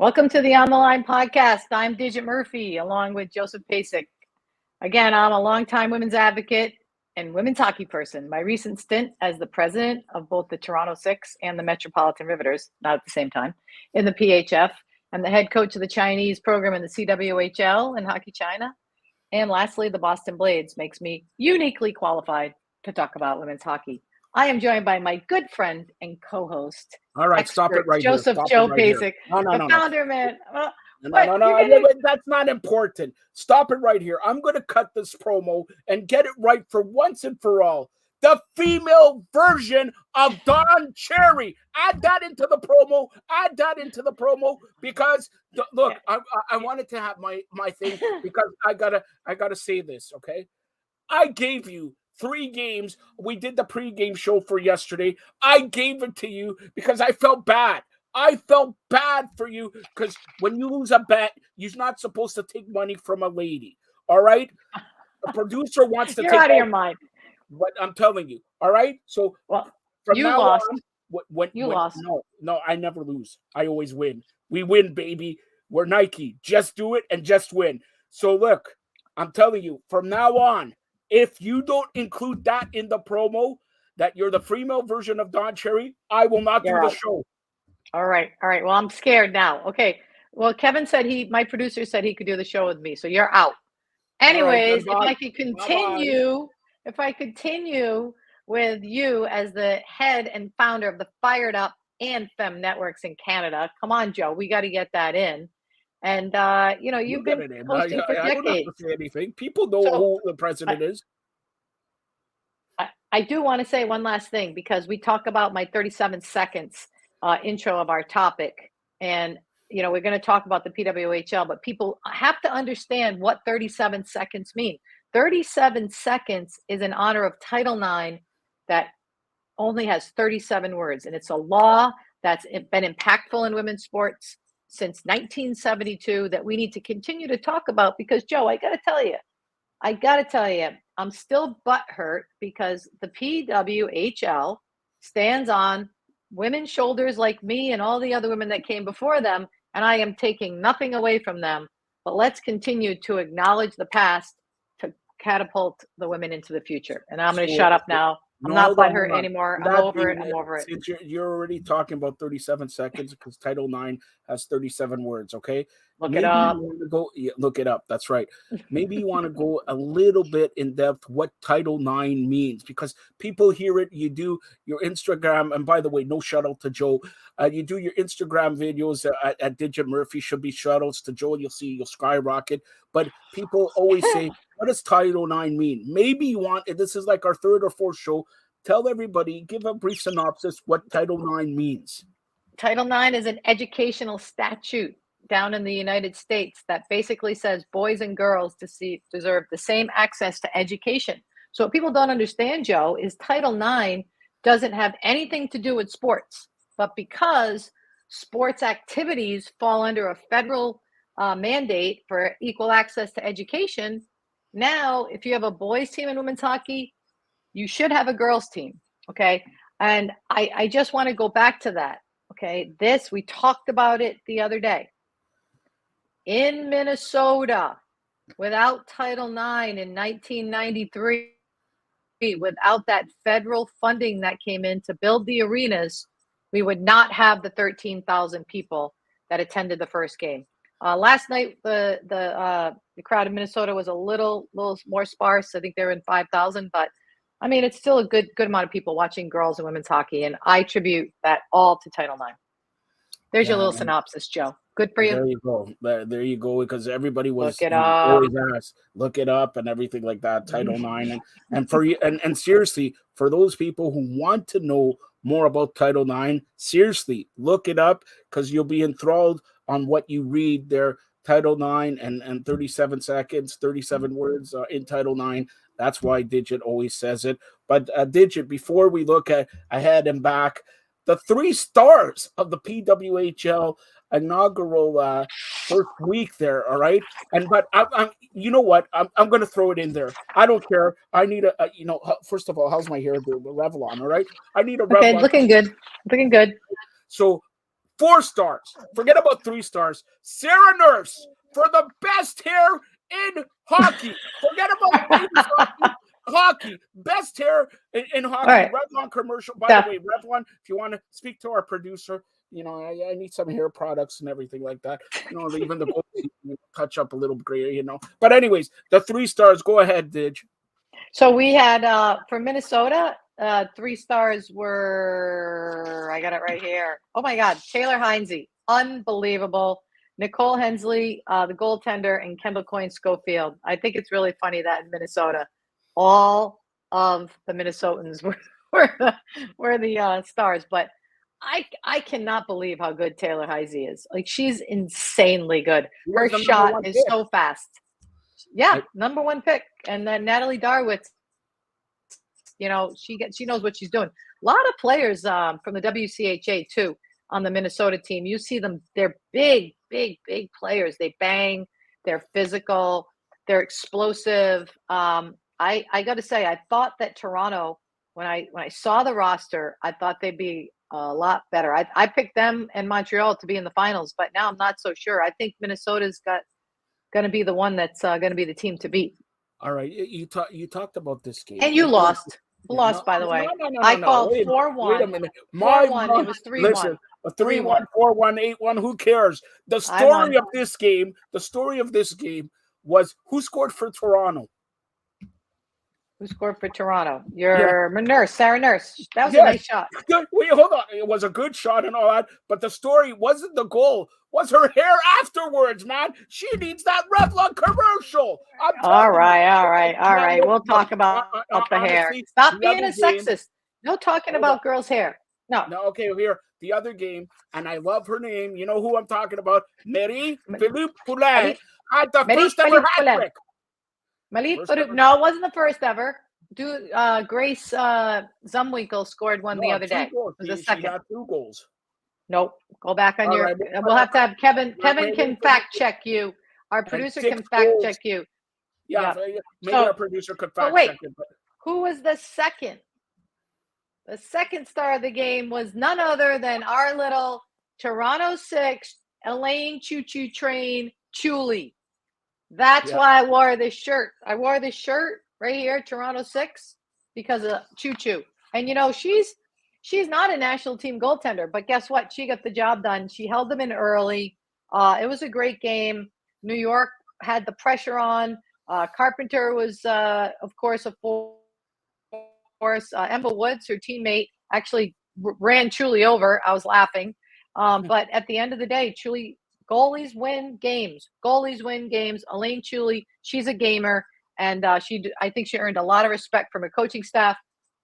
Welcome to the On the Line podcast. I'm Digit Murphy, along with Joseph Pasek. Again, I'm a longtime women's advocate and women's hockey person. My recent stint as the president of both the Toronto Six and the Metropolitan Riveters, not at the same time, in the PHF, and the head coach of the Chinese program in the CWHL in Hockey China. And lastly, the Boston Blades makes me uniquely qualified to talk about women's hockey. I am joined by my good friend and co-host. All right, stop it right Joseph here. Joe Stop it right Pasek, here. the founder, man. No. That's not important. Stop it right here. I'm going to cut this promo and get it right for once and for all. The female version of Don Cherry. Add that into the promo. Because look, I wanted to have my thing because I gotta say this. Okay, I gave you 3 games. We did the pregame show for yesterday. I gave it to you because I felt bad. I felt bad for you because when you lose a bet, you're not supposed to take money from a lady. All right? The producer wants to You're take out of your mind. What I'm telling you. All right? So from you now lost. Lost. No, I never lose. I always win. We win, baby. We're Nike. Just do it and just win. So look, I'm telling you, from now on, if you don't include that in the promo, that you're the female version of Don Cherry, I will not do the show. All right. Well, I'm scared now. Okay. Well, Kevin said my producer said he could do the show with me, so you're out. Anyways, if I could continue with you as the head and founder of the Fired Up and Femme Networks in Canada. Come on, Joe. We got to get that in. And, you've been hosting for decades. I don't have to say anything. People know who the president is. I do want to say one last thing because we talk about my 37 seconds intro of our topic. And, we're going to talk about the PWHL, but people have to understand what 37 seconds mean. 37 seconds is in honor of Title IX that only has 37 words. And it's a law that's been impactful in women's sports since 1972 that we need to continue to talk about because, Joe, I got to tell you, I'm still butthurt because the PWHL stands on women's shoulders like me and all the other women that came before them, and I am taking nothing away from them. But let's continue to acknowledge the past to catapult the women into the future. And I'm going to shut up now. I'm not butthurt anymore. I'm over it. Since you're already talking about 37 seconds because Title IX has 37 words, okay? Look it up. Look it up. That's right. Maybe you want to go a little bit in depth what Title IX means because people hear it. You do your Instagram, and by the way, no shout out to Joe. You do your Instagram videos at Digit Murphy. Should be shout outs to Joe. You'll see you'll skyrocket. But people always say, what does Title IX mean? Maybe you want, this is like our 3rd or 4th show. Tell everybody, give a brief synopsis what Title IX means. Title IX is an educational statute down in the United States that basically says boys and girls deserve the same access to education. So what people don't understand, Joe, is Title IX doesn't have anything to do with sports. But because sports activities fall under a federal mandate for equal access to education, now if you have a boys team in women's hockey, you should have a girls team, okay? And I just want to go back to that, okay? We talked about it the other day. In Minnesota, without Title IX in 1993, without that federal funding that came in to build the arenas, we would not have the 13,000 people that attended the first game. Last night, the crowd in Minnesota was a little more sparse. I think they were in 5,000, but I mean, it's still a good amount of people watching girls and women's hockey, and I attribute that all to Title IX. There's your little synopsis, Joe. Good for you. There you go. There you go. Because everybody was look it up. Always asked, look it up and everything like that. Title IX and for you and seriously, for those people who want to know more about Title IX, seriously, look it up because you'll be enthralled on what you read there. Title IX and 37 seconds, 37 words in Title IX. That's why Digit always says it. But Digit, before we look at ahead and back, the 3 stars of the PWHL inaugural first week there, all right? But I'm you know what? I'm going to throw it in there. I don't care. I need first of all, how's my hair? The Revlon, all right? I need a Revlon. Okay, looking good. So 4 stars. Forget about 3 stars. Sarah Nurse for the best hair in hockey. Forget about ladies hockey. Best hair in hockey. Right. Revlon commercial. By the way, Revlon, if you want to speak to our producer, I need some hair products and everything like that. Even the gold touch up a little gray, But anyways, the 3 stars. Go ahead, Didge. So we had for Minnesota, 3 stars were, I got it right here. Oh my God, Taylor Heinze, unbelievable. Nicole Hensley, the goaltender, and Kendall Coyne Schofield. I think it's really funny that in Minnesota, all of the Minnesotans were the stars. But I cannot believe how good Taylor Heinze is. Like, she's insanely good. Her shot is so fast. Yeah, number 1 pick. And then Natalie Darwitz, she knows what she's doing. A lot of players from the WCHA too on the Minnesota team. You see them; they're big players. They bang. They're physical. They're explosive. I got to say, I thought that Toronto, when I saw the roster, I thought they'd be a lot better. I picked them and Montreal to be in the finals, but now I'm not so sure. I think Minnesota's going to be the one that's going to be the team to beat. All right, you talked about this game, and you lost. By the way. No, I called 4-1. Wait a minute. 4-1. It was 3-1. Listen, 3-1, 4-1, 8-1. Who cares? The story of this game. Was who scored for Toronto. Who scored for Toronto? Sarah Nurse. That was a nice shot. Good. Wait, hold on. It was a good shot and all that, but the story wasn't the goal. Was her hair afterwards, man? She needs that Revlon commercial. All right. We'll talk about the hair. Stop being a sexist. No talking about girls' hair. No. Okay, here. The other game, and I love her name. You know who I'm talking about? Marie-Philippe Poulin had the first ever hat trick. No, it wasn't the first ever. Grace Zumwinkle scored one the other day. It was the second. She got 2 goals. Nope. Go back on your. We'll have to have Kevin. Kevin can fact check you. Our producer can fact check you. Yeah. Maybe our producer could fact check it. But who was the second? The second star of the game was none other than our little Toronto 6 Elaine Choo Choo Train Chuli. That's why I wore this shirt. I wore this shirt right here, Toronto 6, because of Choo Choo. And she's not a national team goaltender, but guess what? She got the job done. She held them in early. It was a great game. New York had the pressure on. Carpenter was, of course, a force. Emma Woods, her teammate, actually ran Chuli over. I was laughing. But at the end of the day, Chuli, goalies win games. Elaine Chuli, she's a gamer. And I think she earned a lot of respect from her coaching staff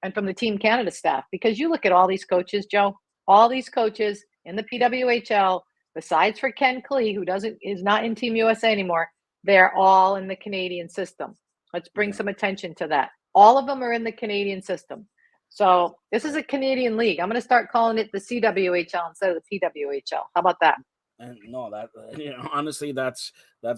and from the Team Canada staff, because you look at all these coaches, Joe, all these coaches in the PWHL, besides for Ken Klee, who is not in Team USA anymore, they're all in the Canadian system. Let's bring some attention to that. All of them are in the Canadian system. So this is a Canadian league. I'm going to start calling it the CWHL instead of the PWHL. How about that? And no, that honestly, that's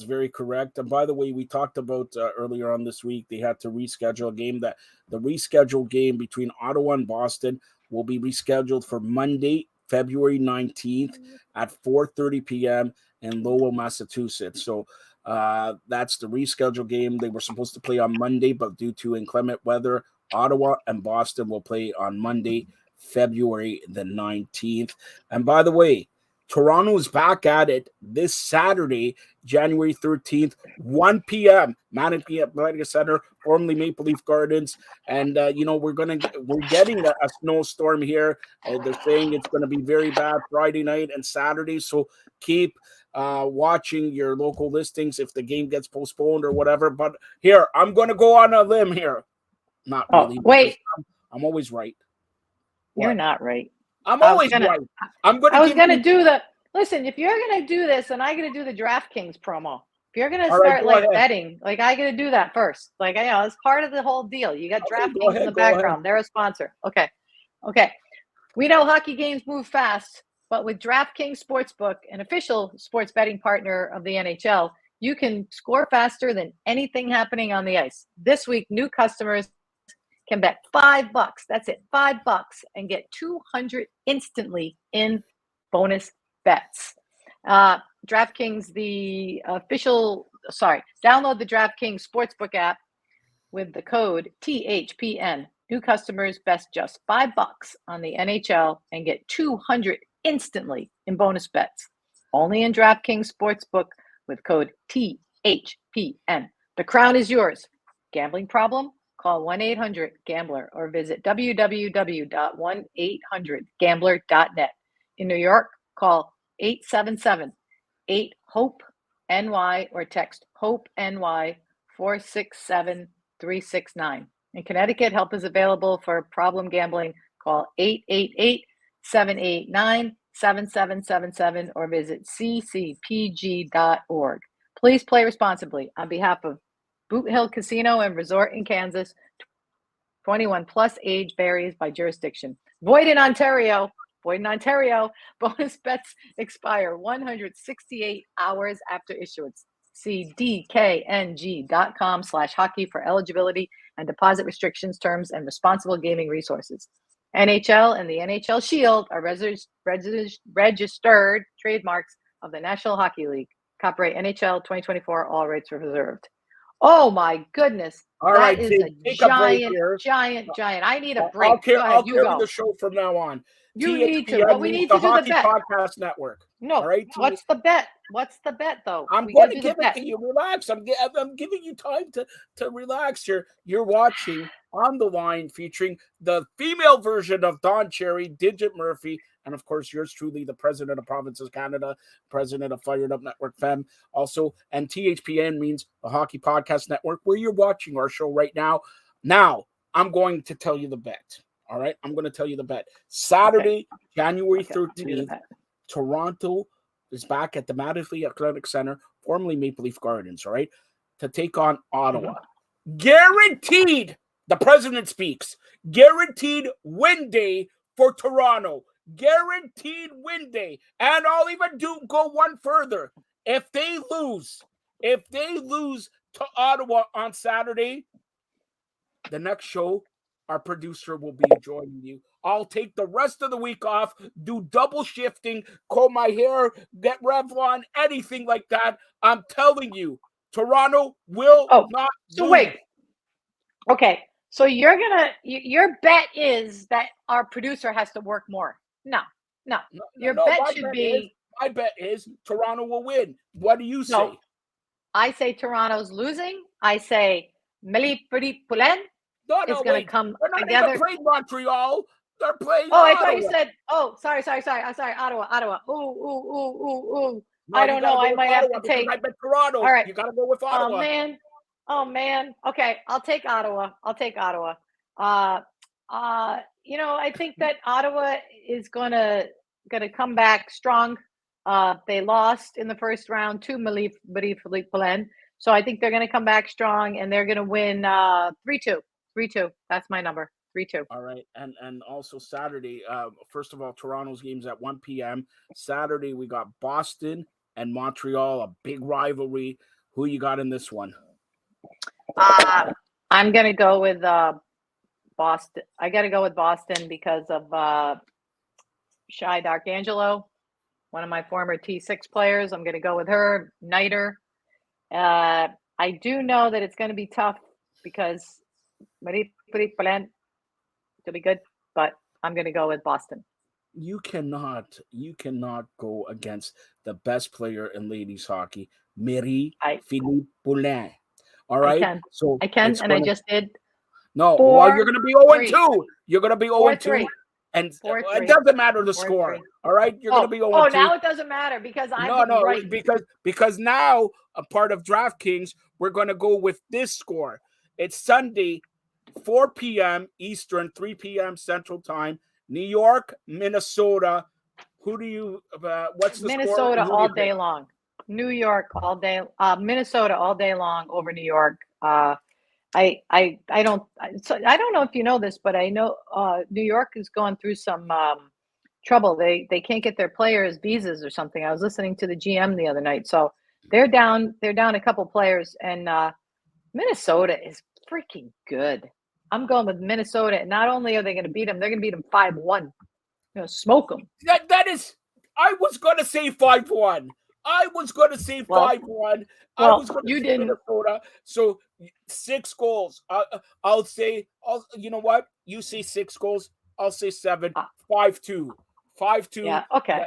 very correct. And by the way, we talked about earlier on this week, they had to reschedule a game. That the rescheduled game between Ottawa and Boston will be rescheduled for Monday, February 19th at 4:30 p.m. in Lowell, Massachusetts. So that's the rescheduled game. They were supposed to play on Monday, but due to inclement weather, Ottawa and Boston will play on Monday, February the 19th. And by the way, Toronto is back at it this Saturday, January 13th, 1 p.m. Manatee Athletic Center, formerly Maple Leaf Gardens. And, we're getting a snowstorm here. They're saying it's going to be very bad Friday night and Saturday. So keep watching your local listings if the game gets postponed or whatever. But here, I'm going to go on a limb here. Not really. Wait. I'm always right. You're not right. I'm always right. I was going to do listen, if you're going to do this, then I got to do the DraftKings promo. If you're going to start betting, I got to do that first. It's part of the whole deal. You got DraftKings in the background. They're a sponsor. Okay. We know hockey games move fast, but with DraftKings Sportsbook, an official sports betting partner of the NHL, you can score faster than anything happening on the ice. This week, new customers can bet $5. That's it, $5, and get $200 instantly in bonus bets. DraftKings, download the DraftKings Sportsbook app with the code THPN. New customers best just $5 on the NHL and get 200 instantly in bonus bets. Only in DraftKings Sportsbook with code THPN. The crown is yours. Gambling problem? Call 1-800-GAMBLER or visit www.1800gambler.net. In New York, call 877-8-HOPE-NY or text HOPE-NY 467-369. In Connecticut, help is available for problem gambling. Call 888-789-7777 or visit ccpg.org. Please play responsibly. On behalf of Boot Hill Casino and Resort in Kansas, 21 plus, age varies by jurisdiction. Void in Ontario. Bonus bets expire 168 hours after issuance. See dkng.com/hockey for eligibility and deposit restrictions, terms, and responsible gaming resources. NHL and the NHL Shield are registered trademarks of the National Hockey League. Copyright NHL 2024, all rights reserved. Oh my goodness. All that right, is T, a take a break here. giant. I need a break. I'll you carry go. the show from now on. You THPN need to, but we need to do the Hockey bet. Podcast Network. No, all right, what's the bet? What's the bet, though? I'm We going gotta to do give the it bet. to you. Relax. I'm giving you time to relax here. You're watching On the Line, featuring the female version of Don Cherry, Digit Murphy, and of course yours truly, the president of Provinces Canada, president of Fired Up Network Femme. Also, and THPN means the Hockey Podcast Network, where you're watching our show right now. Now, I'm going to tell you the bet. All right, I'm going to tell you the bet. Saturday, January 13th, Toronto is back at the Matterley Athletic Center, formerly Maple Leaf Gardens, all right, to take on Ottawa. Guaranteed, the president speaks, guaranteed win day for Toronto. Guaranteed win day. And I'll even go one further. If they lose to Ottawa on Saturday, the next show, our producer will be joining you. I'll take the rest of the week off, do double shifting, comb my hair, get Revlon, anything like that. I'm telling you, Toronto will not so lose. Wait. Okay. So your bet is that our producer has to work more. No. Your bet should be. My bet is Toronto will win. What do you say? I say Toronto's losing. I say Meli-Philippe Poulin is going to come together. They're not even playing Montreal. They're playing Ottawa. I thought you said, sorry. Ottawa. Ooh. No, I don't know. I might have to take. I bet Toronto. All right. You got to go with Ottawa. Oh, man. Okay. I'll take Ottawa. I think that Ottawa is going to come back strong. They lost in the first round to Philippe Poulin. So I think they're going to come back strong and they're going to win 3-2. 3-2. That's my number. 3-2. All right. And also Saturday, first of all, Toronto's game's at 1 p.m. Saturday, we got Boston and Montreal, a big rivalry. Who you got in this one? I'm going to go with Boston. I got to go with Boston because of Shai D'Arcangelo, one of my former T6 players. I'm going to go with her. Niter. I do know that it's going to be tough because Marie-Philippe Poulin to be good, but I'm going to go with Boston. You cannot go against the best player in ladies hockey, Marie-Philippe Poulin. All right. I can, and I just did. No, well, you're going to be 0-2. You're going to be 0-2. And it doesn't matter the score. All right, you're going to be 0-2. Oh, now it doesn't matter because I'm right. Because now a part of DraftKings, we're going to go with this score. It's Sunday, 4 p.m. Eastern, 3 p.m. Central Time. New York, Minnesota. Who do you? What's the Minnesota score? all day long. New York all day. Minnesota all day long over New York. I don't know if you know this, but I know New York is going through some trouble. They can't get their players visas or something. I was listening to the GM the other night, so they're down a couple players, and Minnesota is freaking good. I'm going with Minnesota, and not only are they going to beat them, they're going to beat them 5-1. Smoke them. That is I was going to say 5-1. I was going to say 5-1. I was going to you say didn't. Minnesota. So 6 goals. I'll say, you know what? You say 6 goals. I'll say 7. 5-2. 5-2. Yeah. Okay.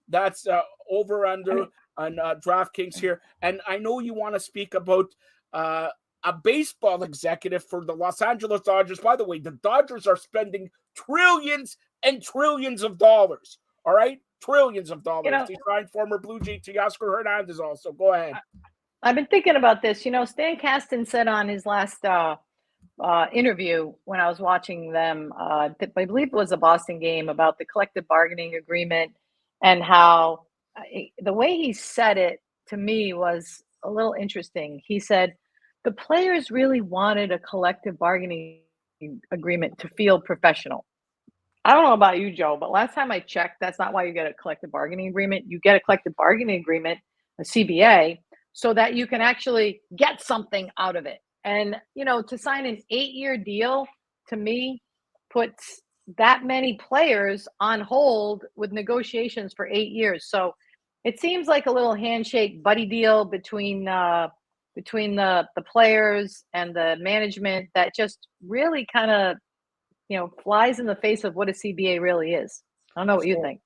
That's over under I mean, on DraftKings here. And I know you want to speak about a baseball executive for the Los Angeles Dodgers. By the way, the Dodgers are spending trillions and trillions of dollars. All right? Trillions of dollars. They signed former Blue Jay Teoscar Hernandez also. Go ahead. I've been thinking about this. Stan Kasten said on his last interview when I was watching them, I believe it was a Boston game, about the collective bargaining agreement and how the way he said it to me was a little interesting. He said the players really wanted a collective bargaining agreement to feel professional. I don't know about you, Joe, but last time I checked, that's not why you get a collective bargaining agreement. You get a collective bargaining agreement, a CBA, so that you can actually get something out of it. And, to sign an 8-year deal, to me, puts that many players on hold with negotiations for 8 years. So it seems like a little handshake buddy deal between the players and the management that just really kind of flies in the face of what a CBA really is. I don't know what you think.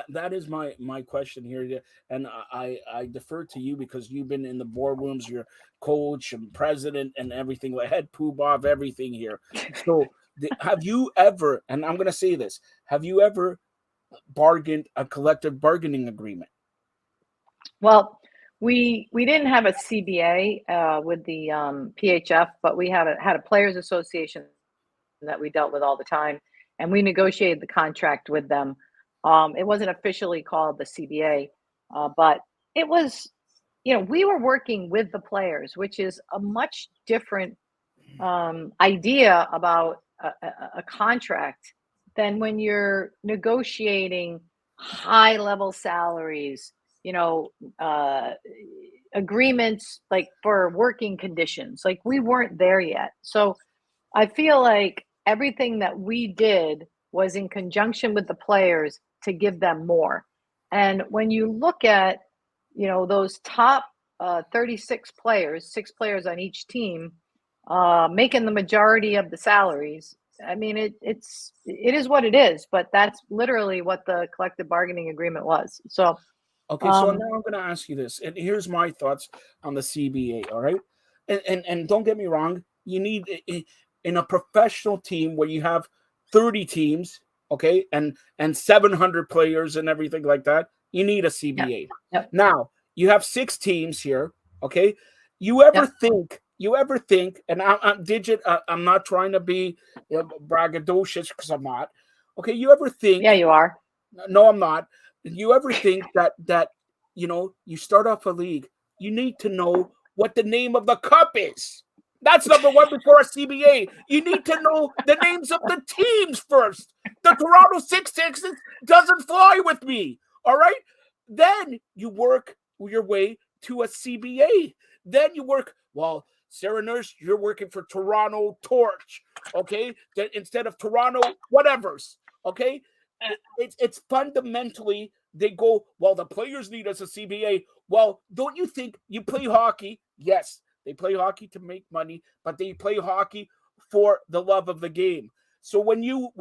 That is my question here, and I defer to you because you've been in the boardrooms, you're coach and president and everything, head poobah of everything here. So have you ever, and I'm going to say this, have you ever bargained a collective bargaining agreement? Well, we didn't have a CBA with the PHF, but we had a players association that we dealt with all the time, and we negotiated the contract with them. It wasn't officially called the CBA, but it was, we were working with the players, which is a much different idea about a contract than when you're negotiating high level salaries, agreements like for working conditions. Like, we weren't there yet. So I feel like everything that we did was in conjunction with the players to give them more. And when you look at, those top 36 players, 6 players on each team, making the majority of the salaries, I mean, it is what it is, but that's literally what the collective bargaining agreement was. So, okay, so now I'm going to ask you this, and here's my thoughts on the CBA. All right, and don't get me wrong, you need in a professional team where you have 30 teams, okay, and 700 players and everything like that, you need a CBA. Yep. Now you have 6 teams here, okay. You ever think, and I'm Digit, I'm not trying to be braggadocious because I'm not. Okay, you ever think? Yeah, you are. No, I'm not. You ever think that you start off a league, you need to know what the name of the cup is? That's number one before a CBA. You need to know the names of the teams first. The Toronto 66ers doesn't fly with me. All right. Then you work your way to a CBA. Then you work, well, Sarah Nurse, you're working for Toronto Torch. Okay. Then instead of Toronto, whatever's. Okay. It's fundamentally, they go, well, the players need us a CBA. Well, don't you think you play hockey? Yes. They play hockey to make money, but they play hockey for the love of the game. So when you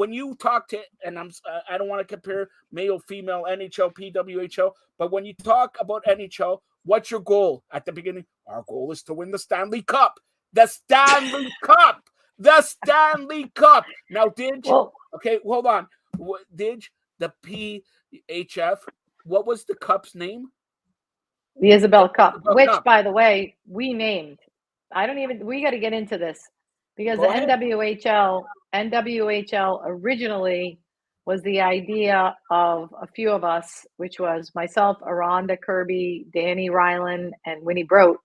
talk to, and I don't want to compare male, female, NHL, PWHL, but when you talk about NHL, what's your goal at the beginning? Our goal is to win the Stanley Cup. The Stanley Cup. The Stanley Cup. Now, okay, hold on. The PHF, what was the cup's name? The Isabel Cup, which, by the way, we named. We got to get into this because the NWHL originally was the idea of a few of us, which was myself, Aranda Kirby, Danny Ryland, and Winnie Brote.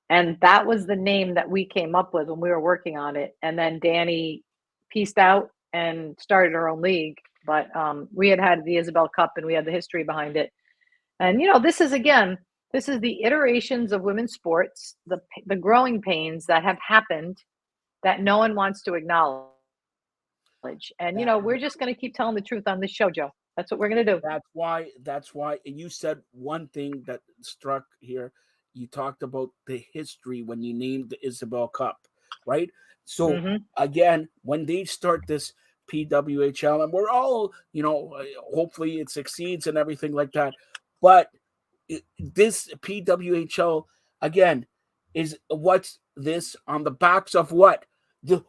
And that was the name that we came up with when we were working on it. And then Danny pieced out and started her own league. But we had the Isabel Cup, and we had the history behind it. And, this is the iterations of women's sports, the growing pains that have happened that no one wants to acknowledge. And, we're just going to keep telling the truth on this show, Joe. That's what we're going to do. That's why you said one thing that struck here. You talked about the history when you named the Isabel Cup, right? So Hmm. again, when they start this PWHL, and we're all, hopefully it succeeds and everything like that, but this PWHL again is what's this on the backs of what?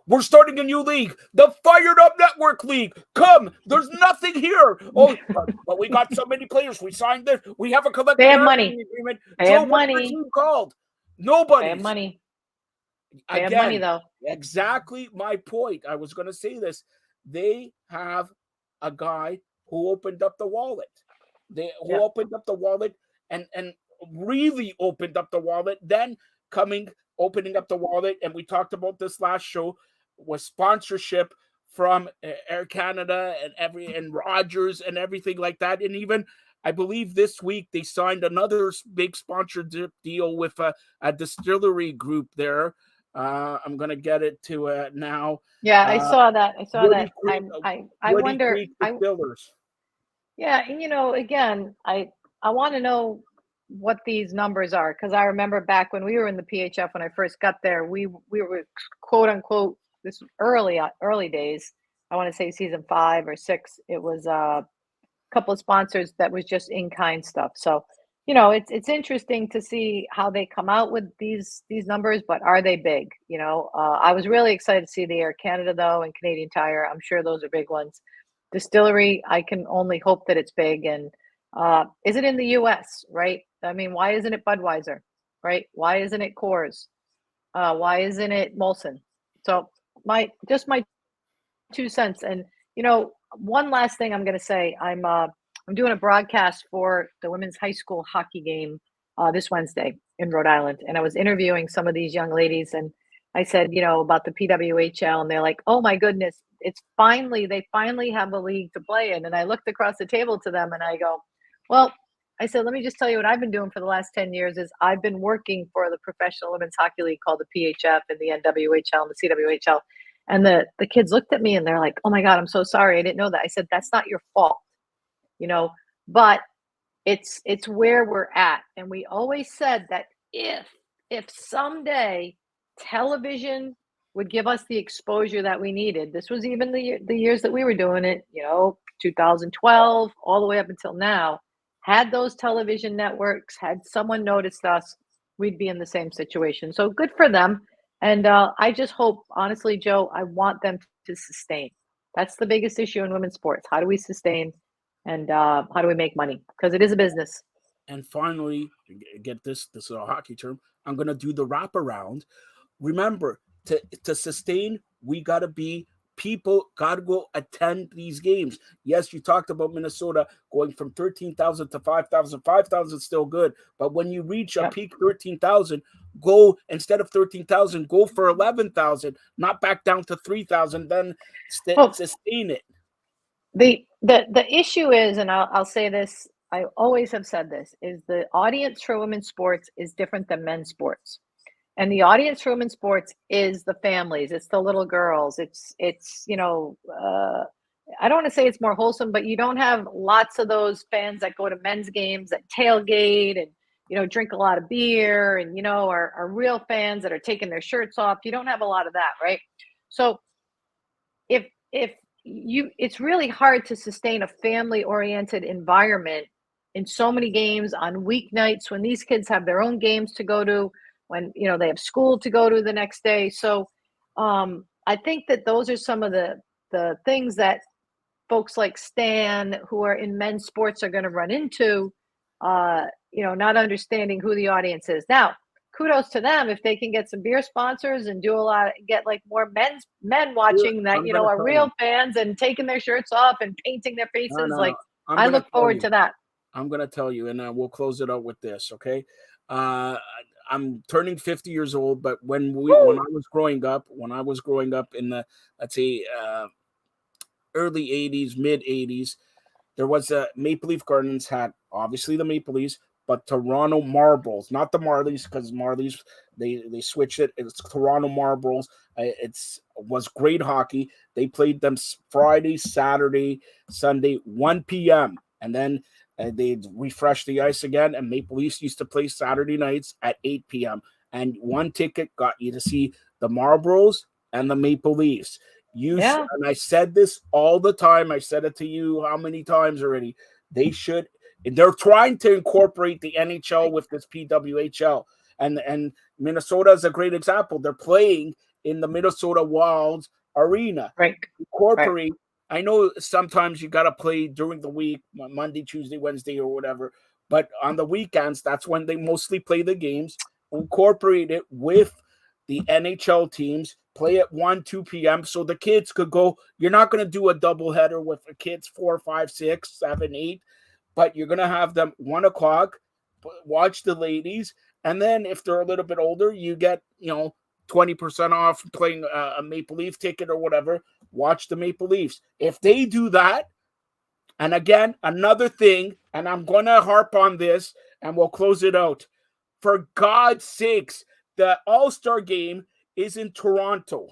We're starting a new league, the Fired Up Network League. Come, there's nothing here. Oh, but we got so many players. We signed this. We have a collective They have bargaining money. agreement. They Joe, have what's the money. team called? They have Nobody's. money. They have money, Again, though. exactly my point. I was going to say this. They have a guy who opened up the wallet. Who Yeah. opened up the wallet and really opened up the wallet. Then opening up the wallet, and we talked about this last show, was sponsorship from Air Canada and Rogers and everything like that. And even I believe this week they signed another big sponsorship deal with a distillery group there. I'm gonna get it to now. Yeah, I saw that. I saw Woody that. Creek, I Woody wonder. Creek Distillers. Yeah, and again, I want to know what these numbers are, because I remember back when we were in the PHF when I first got there, we were quote unquote this early days. I want to say season 5 or 6. It was a couple of sponsors that was just in kind stuff. So, it's interesting to see how they come out with these numbers, but are they big? I was really excited to see the Air Canada though and Canadian Tire. I'm sure those are big ones. Distillery, I can only hope that it's big. And is it in the US, right? I mean, why isn't it Budweiser, right? Why isn't it Coors? Why isn't it Molson? So my 2 cents. And one last thing I'm going to say, I'm doing a broadcast for the women's high school hockey game this Wednesday in Rhode Island, and I was interviewing some of these young ladies, and I said, about the PWHL, and they're like, "Oh my goodness, they finally have a league to play in." And I looked across the table to them, and I go, "Well," I said, "let me just tell you what I've been doing for the last 10 years is I've been working for the Professional Women's Hockey League called the PHF and the NWHL and the CWHL." And the kids looked at me and they're like, "Oh my God, I'm so sorry. I didn't know that." I said, "That's not your fault, you know, but it's where we're at." And we always said that if someday television would give us the exposure that we needed, this was even the years that we were doing it, 2012 all the way up until now, had those television networks, had someone noticed us, we'd be in the same situation. So good for them. And I just hope, honestly, Joe, I want them to sustain. That's the biggest issue in women's sports. How do we sustain, and how do we make money? Because it is a business. And finally, get this is a hockey term. I'm gonna do the wraparound. Remember, to sustain, we gotta be people gotta go attend these games. Yes, you talked about Minnesota going from 13,000 to 5,000. 5,000 is still good, but when you reach a Yep. peak 13,000, go instead of 13,000, go for 11,000, not back down to 3,000. Then Well, sustain it. the issue is, and I'll say this, I always have said this, is the audience for women's sports is different than men's sports. And the audience for women's sports is the families, it's the little girls, I don't want to say it's more wholesome, but you don't have lots of those fans that go to men's games that tailgate and drink a lot of beer and are real fans that are taking their shirts off. You don't have a lot of that, right? So if it's really hard to sustain a family oriented environment in so many games on weeknights when these kids have their own games to go to, when they have school to go to the next day. So I think that those are some of the things that folks like Stan who are in men's sports are going to run into, not understanding who the audience is. Now, kudos to them if they can get some beer sponsors and get like more men watching that, are real fans and taking their shirts off and painting their faces. No. Like, I look forward to that. I'm going to tell you, and we'll close it out with this, okay? I'm turning 50 years old, but when I was growing up in the, let's say, early 80s, mid 80s, there was a Maple Leaf Gardens had obviously the Maple Leafs, but Toronto Marbles, not the Marlies, because Marlies they switched it. It's Toronto Marbles. It's was great hockey. They played them Friday, Saturday, Sunday, 1 p.m. and then they refreshed the ice again. And Maple Leafs used to play Saturday nights at 8 p.m. And one ticket got you to see the Marlboros and the Maple Leafs. And I said this all the time. I said it to you how many times already. They're trying to incorporate the NHL with this PWHL. And Minnesota is a great example. They're playing in the Minnesota Wilds arena. Right. Incorporate. Right. I know sometimes you got to play during the week, Monday, Tuesday, Wednesday, or whatever. But on the weekends, that's when they mostly play the games. Incorporate it with the NHL teams. Play at 1, 2 p.m. so the kids could go. You're not going to do a doubleheader with the kids 4, 5, 6, 7, 8, but you're going to have them 1 o'clock, watch the ladies, and then if they're a little bit older, you get 20% off playing a Maple Leaf ticket or whatever. Watch the Maple Leafs. If they do that, and again, another thing, and I'm going to harp on this, and we'll close it out. For God's sakes, the All-Star game is in Toronto.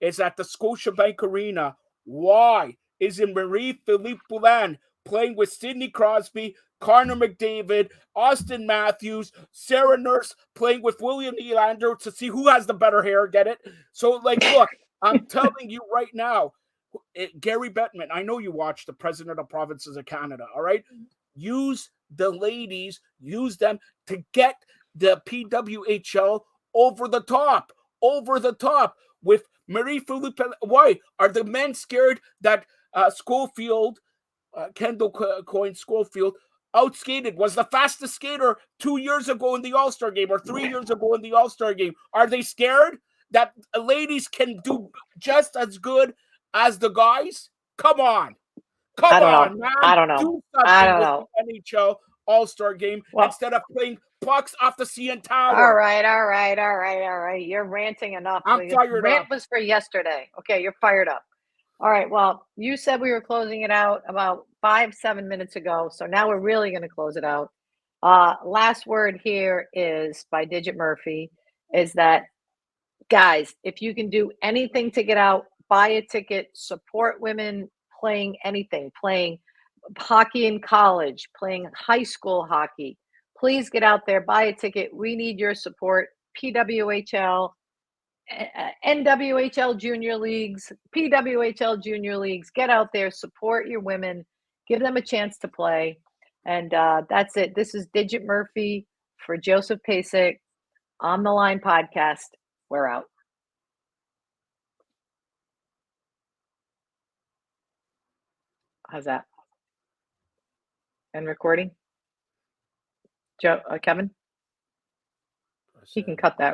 It's at the Scotiabank Arena. Why isn't Marie-Philippe Poulin playing with Sidney Crosby, Connor McDavid, Austin Matthews, Sarah Nurse playing with William Nylander to see who has the better hair? Get it? So, look, I'm telling you right now, Gary Bettman, I know you watch the President of Provinces of Canada, all right? Use the ladies, use them to get the PWHL over the top with Marie-Philippe. Why are the men scared that Schofield, Kendall Coyne Schofield, outskated, was the fastest skater 2 years ago in the All-Star game or 3 years ago in the All-Star game? Are they scared that ladies can do just as good as the guys? Come on, man. I don't know. Do something with the NHL All-Star game instead of playing pucks off the CN Tower. All right. You're ranting enough. I'm fired up. Rant was for yesterday. Okay, you're fired up. All right, well, you said we were closing it out about 5-7 minutes ago, so now we're really going to close it out. Last word here is by Digit Murphy, is that, guys, if you can do anything to get out, buy a ticket, support women playing anything, playing hockey in college, playing high school hockey. Please get out there, buy a ticket. We need your support. PWHL, NWHL junior leagues, PWHL junior leagues. Get out there, support your women, give them a chance to play. And that's it. This is Digit Murphy for Joseph Pasek on the Line podcast. We're out. How's that? And recording? Kevin? He can cut that.